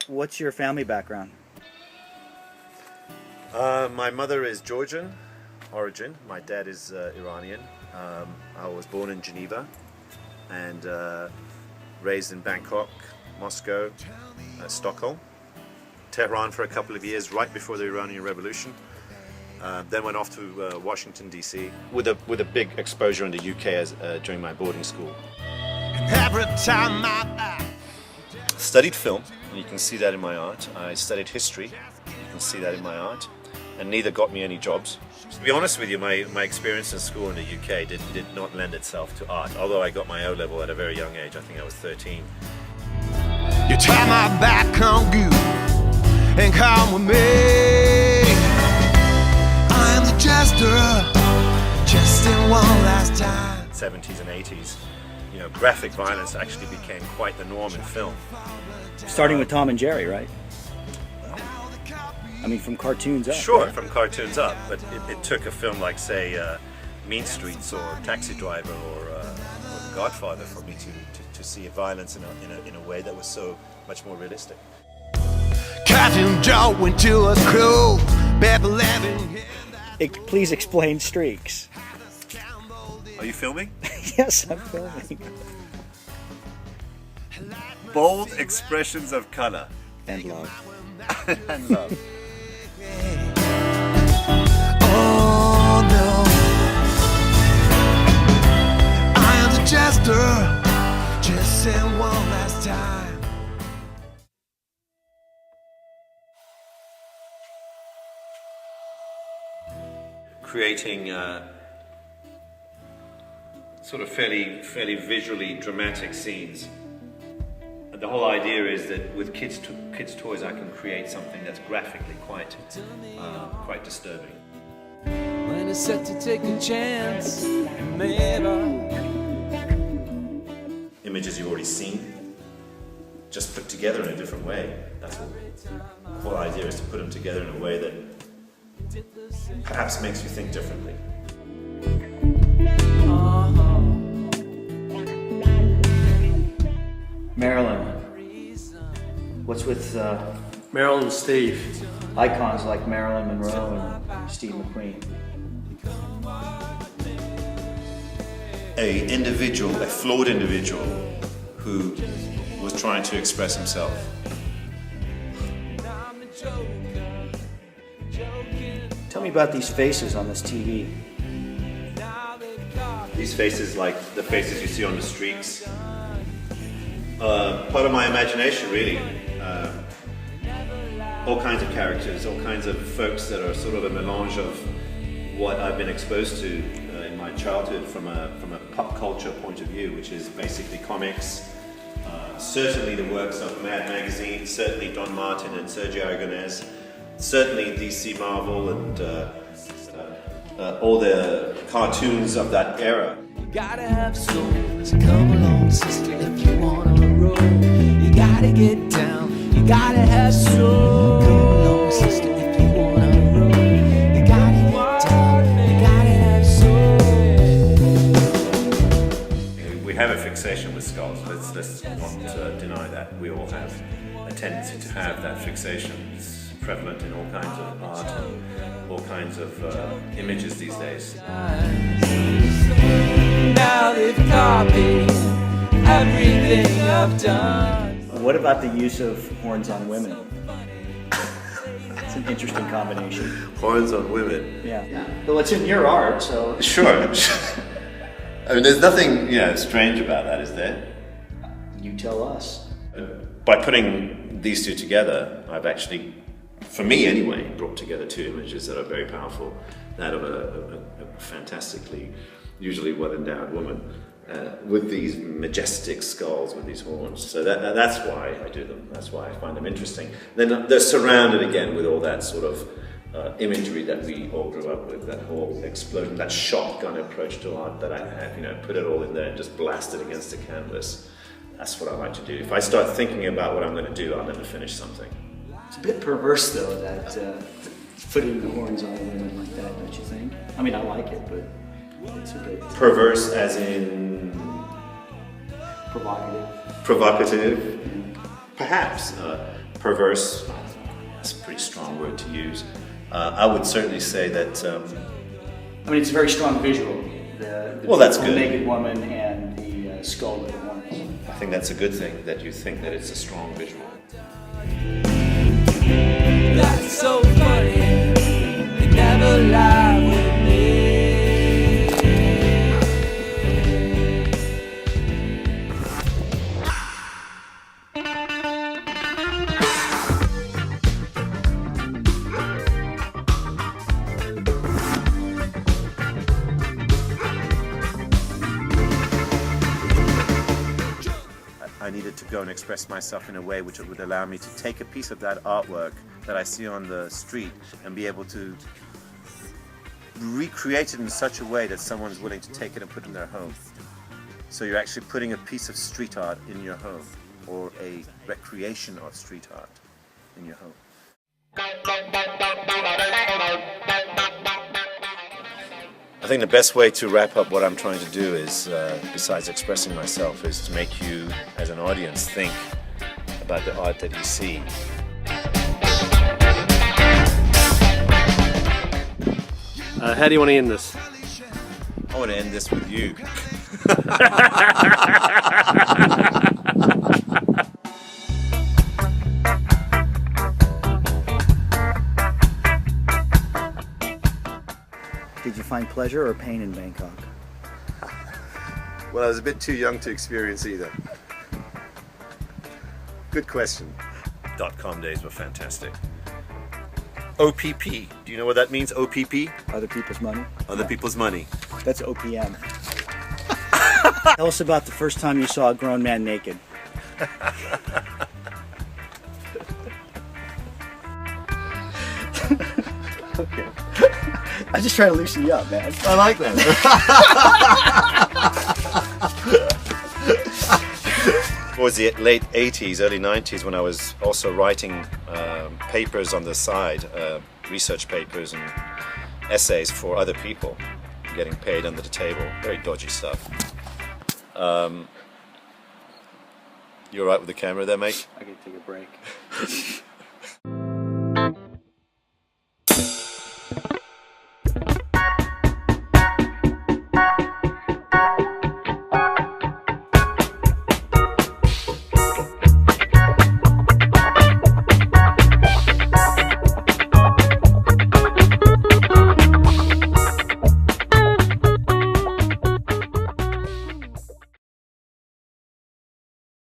What's your family background? My mother is Georgian origin. My dad is Iranian. I was born in Geneva and raised in Bangkok, Moscow, Stockholm, Tehran for a couple of years right before the Iranian Revolution. Then went off to Washington DC with a big exposure in the UK during my boarding school. Every time I studied film, and you can see that in my art. I studied history, you can see that in my art, and neither got me any jobs. To be honest with you, my experience in school in the UK did not lend itself to art, although I got my O-level at a very young age. I think I was 13. You turn my back on you and come with me. I am the jester, jesting one last time. 70s and 80s, you know, graphic violence actually became quite the norm in film. Starting with Tom and Jerry, right? I mean, from cartoons up. Sure, right? from cartoons up, but it took a film like, say, Mean Streets or Taxi Driver or The Godfather for me to see violence in a way that was so much more realistic. Cartoon Joe went to a crew, Please explain streaks. Are you filming? Yes, I'm filming. Bold expressions of color. And love. And love. Oh no, I am the jester, just saying one last time. Creating sort of fairly visually dramatic scenes. The whole idea is that with kids' toys, I can create something that's graphically quite disturbing. When it's set to take a chance, maybe. Images you've already seen, just put together in a different way. That's all. The whole idea is to put them together in a way that perhaps makes you think differently. Marilyn. What's with Marilyn and Steve. icons like Marilyn Monroe and Steve McQueen? A flawed individual who was trying to express himself. Tell me about these faces on this TV. These faces, like the faces you see on the streets, part of my imagination, really. All kinds of characters, all kinds of folks that are sort of a melange of what I've been exposed to in my childhood from a pop culture point of view, which is basically comics, certainly the works of Mad Magazine, certainly Don Martin and Sergio Aragonés, certainly DC Marvel and all the cartoons of that era. You gotta have soul, so come along, sister, if you wanna roll. You gotta get down, you gotta have soul. Come along, sister, if you wanna roll. You gotta get down, you gotta have soul. fixation with skulls. Let's not deny that. We all have a tendency to have that fixation. It's prevalent in all kinds of art and all kinds of images these days. Now they've copied everything I've done. What about the use of horns on women? It's an interesting combination. Horns on women. Yeah. Well, it's in your art, so. Sure. I mean, there's nothing strange about that, is there? You tell us. By putting these two together, I've actually, for me anyway, brought together two images that are very powerful. That of a fantastically, usually well-endowed woman with these majestic skulls with these horns. So that's why I do them. That's why I find them interesting. Then they're surrounded again with all that sort of imagery that we all grew up with, that whole explosion, that shotgun approach to art that I have, put it all in there and just blast it against the canvas. That's what I like to do. If I start thinking about what I'm going to do, I'll never finish something. It's a bit perverse, though, that putting the horns on women like that, don't you think? I mean, I like it, but it's a bit Perverse as in provocative. Perhaps. Perverse, that's a pretty strong word to use. I would certainly say that... I mean, it's a very strong visual. The that's beautiful good. naked woman and the skull with the horns. I think that's a good thing, that you think that it's a strong visual. That's so funny. They never lie with me. I needed to go and express myself in a way which would allow me to take a piece of that artwork that I see on the street and be able to recreate it in such a way that someone's willing to take it and put it in their home. So you're actually putting a piece of street art in your home, or a recreation of street art in your home. I think the best way to wrap up what I'm trying to do is, besides expressing myself, is to make you, as an audience, think about the art that you see. How do you want to end this? I want to end this with you. Did you find pleasure or pain in Bangkok? Well, I was a bit too young to experience either. Good question. .com days were fantastic. OPP. Do you know what that means? OPP? Other people's money? Other people's money. That's OPM. Tell us about the first time you saw a grown man naked. Okay. I'm just trying to loosen you up, man. I like that. Towards the late 80s, early 90s, when I was also writing papers on the side, research papers and essays for other people, getting paid under the table, very dodgy stuff. You all right with the camera there, mate? I can take a break.